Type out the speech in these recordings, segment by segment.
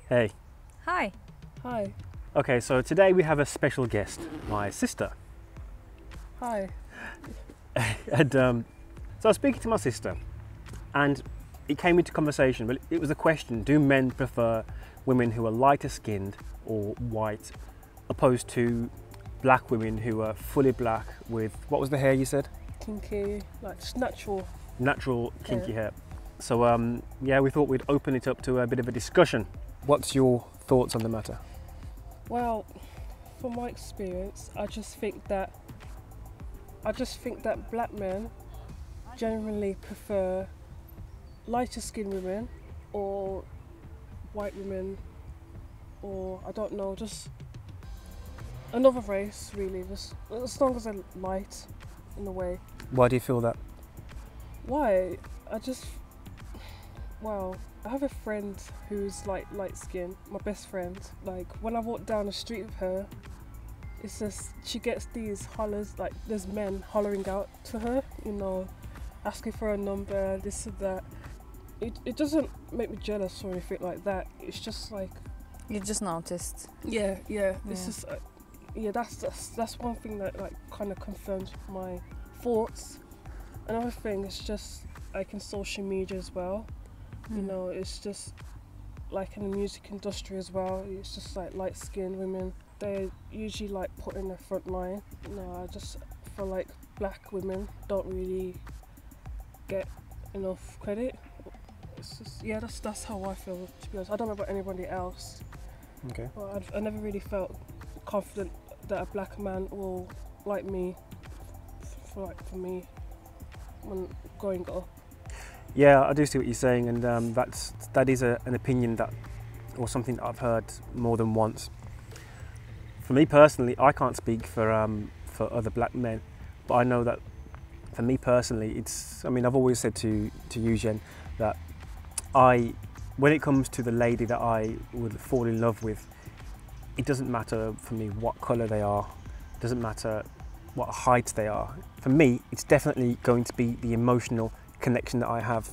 Hey. Hi. Hi. Okay, so today we have a special guest, my sister. Hi. And so I was speaking to my sister, and it came into conversation, but it was a question: do men prefer women who are lighter skinned or white, opposed to black women who are fully black with, what was the hair you said? Kinky, like just natural. Natural kinky hair. So yeah, we thought we'd open it up to a bit of a discussion. What's your thoughts on the matter? Well, from my experience, I just think that black men generally prefer lighter skinned women or white women, or I don't know, just another race really, just as long as they're light in a way. Why do you feel that? Why? Well, I have a friend who's like light skinned, my best friend. Like when I walk down the street with her, it's just she gets these hollers, like there's men hollering out to her, you know, asking for a number, this and that. It doesn't make me jealous or anything like that. It's just like You just noticed. yeah. This is that's one thing that like kind of confirms my thoughts. Another thing is just like in social media as well. You know, it's just like in the music industry as well. It's just like light-skinned women. They're usually like put in the front line. No, I just feel like black women don't really get enough credit. It's just that's how I feel. To be honest, I don't know about anybody else. Okay. But I never really felt confident that a black man will like me for me when growing up. Yeah, I do see what you're saying, and that is an opinion that, or something that I've heard more than once. For me personally, I can't speak for other black men, but I know that for me personally, I've always said to you, Jen, that when it comes to the lady that I would fall in love with, it doesn't matter for me what colour they are, it doesn't matter what height they are. For me, it's definitely going to be the emotional connection that I have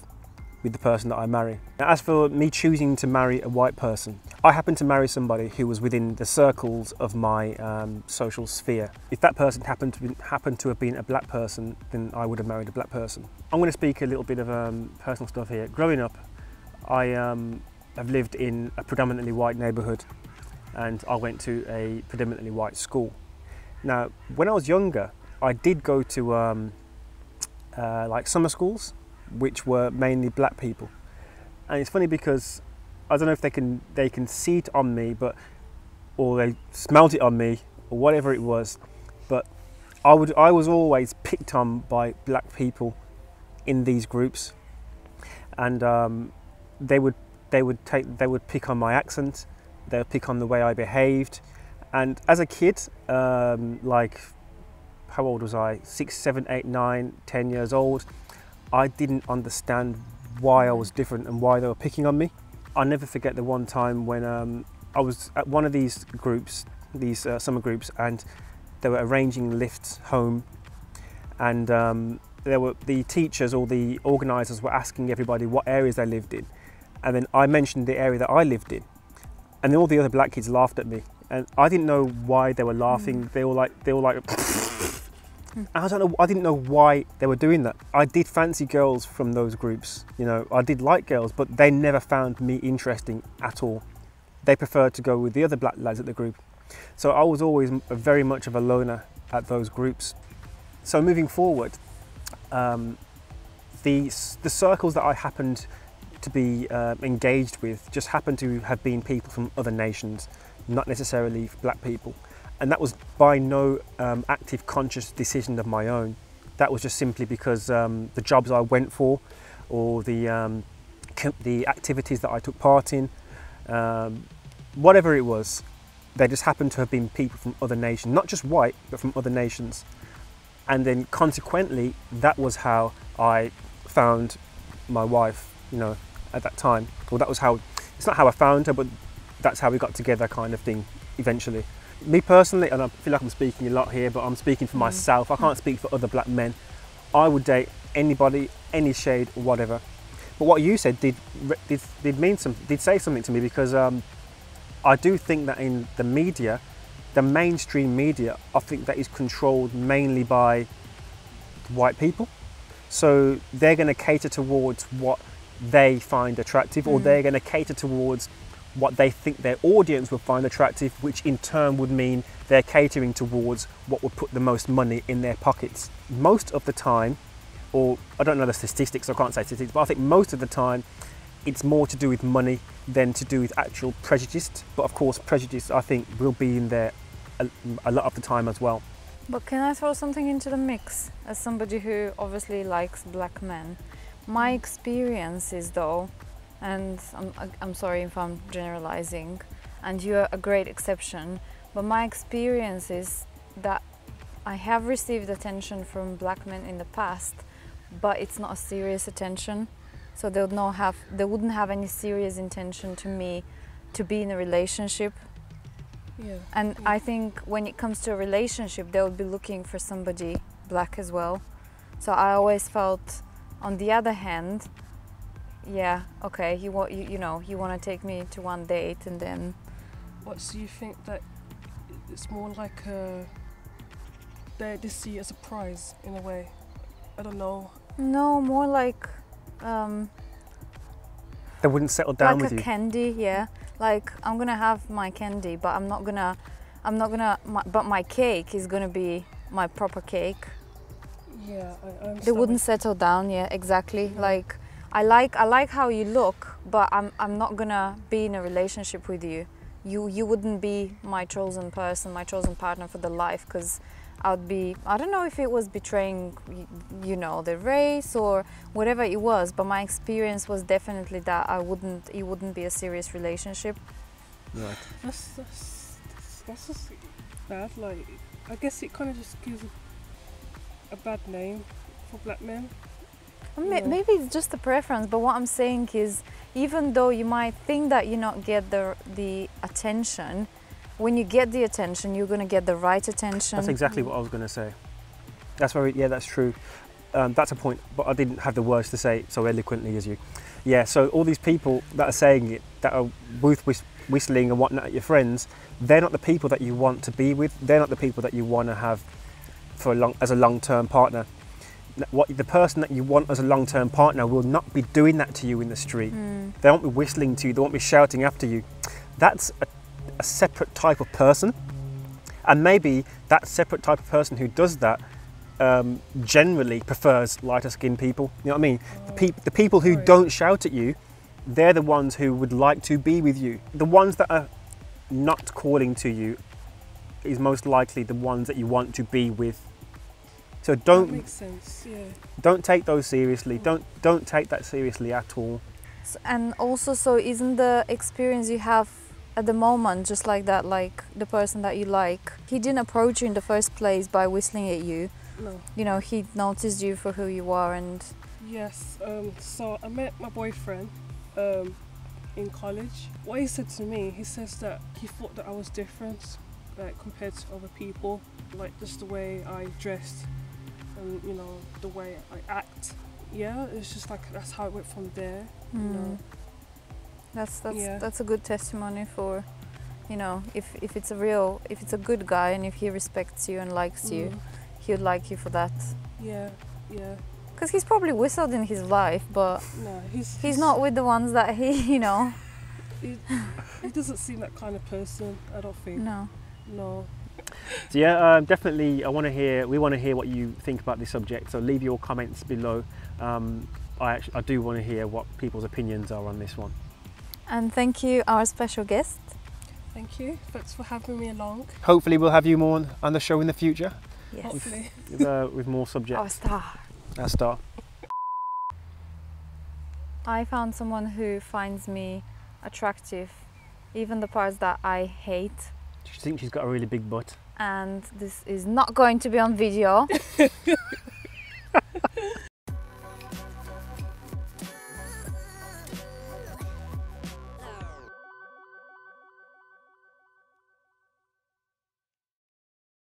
with the person that I marry. Now, as for me choosing to marry a white person, I happen to marry somebody who was within the circles of my social sphere. If that person happened to have been a black person, then I would have married a black person. I'm going to speak a little bit of personal stuff here. Growing up, I have lived in a predominantly white neighbourhood, and I went to a predominantly white school. Now, when I was younger, I did go to like summer schools, which were mainly black people, and it's funny because I don't know if they can see it on me, or they smelt it on me, or whatever it was, but I was always picked on by black people in these groups, and they would pick on my accent, they would pick on the way I behaved, and as a kid, like, how old was I? 6, 7, 8, 9, 10 years old. I didn't understand why I was different and why they were picking on me. I'll never forget the one time when I was at one of these groups, these summer groups, and they were arranging lifts home, and the teachers or the organisers were asking everybody what areas they lived in, and then I mentioned the area that I lived in, and then all the other black kids laughed at me, and I didn't know why they were laughing. They were like. I didn't know why they were doing that. I did fancy girls from those groups, you know, I did like girls, but they never found me interesting at all. They preferred to go with the other black lads at the group. So I was always very much of a loner at those groups. So moving forward, the circles that I happened to be engaged with just happened to have been people from other nations, not necessarily black people. And that was by no active, conscious decision of my own. That was just simply because the jobs I went for, or the activities that I took part in, whatever it was, they just happened to have been people from other nations, not just white, but from other nations. And then consequently, that was how I found my wife, you know, at that time. Well, that was how, it's not how I found her, but that's how we got together, kind of thing, eventually. Me personally, and I feel like I'm speaking a lot here, but I'm speaking for myself. I can't speak for other black men. I would date anybody, any shade, whatever. But what you said did say something to me, because I do think that in the media, the mainstream media, I think that is controlled mainly by white people. So they're going to cater towards what they find attractive, or they're going to cater towards what they think their audience will find attractive, which in turn would mean they're catering towards what would put the most money in their pockets. Most of the time, or I don't know the statistics, I can't say statistics, but I think most of the time it's more to do with money than to do with actual prejudice. But of course, prejudice, I think, will be in there a lot of the time as well. But can I throw something into the mix? As somebody who obviously likes black men, my experience is though, and I'm sorry if I'm generalizing, and you're a great exception, but my experience is that I have received attention from black men in the past, but it's not a serious attention. So they wouldn't have any serious intention to me to be in a relationship. Yeah. And I think when it comes to a relationship, they would be looking for somebody black as well. So I always felt, on the other hand, yeah, okay, you want to take me to one date and then. What, so you think that it's more like they see it as a prize in a way? I don't know. No, more like They wouldn't settle down like with a you. candy, yeah. Like I'm gonna have my candy, but but my cake is gonna be my proper cake. Yeah, I understand. They wouldn't settle down, yeah, exactly. Yeah. Like I like how you look, but I'm not gonna be in a relationship with you. You wouldn't be my chosen person, my chosen partner for the life, because I don't know if it was betraying, the race or whatever it was, but my experience was definitely that it wouldn't be a serious relationship. Right. That's just bad. Like, I guess it kind of just gives a bad name for black men. Yeah. Maybe it's just a preference, but what I'm saying is, even though you might think that you not get the attention, when you get the attention, you're going to get the right attention. That's exactly what I was going to say. That's that's true. That's a point, but I didn't have the words to say it so eloquently as you. Yeah, so all these people that are saying it, that are whistling and whatnot at your friends, they're not the people that you want to be with. They're not the people that you want to have as a long-term partner. The person that you want as a long-term partner will not be doing that to you in the street. They won't be whistling to you, they won't be shouting after you. That's a separate type of person, and maybe that separate type of person who does that generally prefers lighter skinned people. You know what I mean? The people who don't shout at you, they're the ones who would like to be with you. The ones that are not calling to you is most likely the ones that you want to be with. So That makes sense. Yeah. don't take those seriously. Don't take that seriously at all. And also, so isn't the experience you have at the moment just like that, like the person that you like, he didn't approach you in the first place by whistling at you? No. He noticed you for who you are. And Yes. So I met my boyfriend in college. What he said to me, he says that he thought that I was different, like compared to other people, like just the way I dressed and the way I act. Yeah, it's just like that's how it went from there. that's a good testimony for, if it's a good guy and if he respects you and likes you, he would like you for that. Yeah. Because he's probably whistled in his life, but No, he's not with the ones that he, He doesn't seem that kind of person. I don't think. No. So yeah, definitely. We want to hear what you think about this subject. So leave your comments below. I do want to hear what people's opinions are on this one. And thank you, our special guest. Thank you. Thanks for having me along. Hopefully, we'll have you more on the show in the future. Yes. Hopefully. with more subjects. Our star. Our star. I found someone who finds me attractive, even the parts that I hate. Do you think she's got a really big butt? And this is not going to be on video.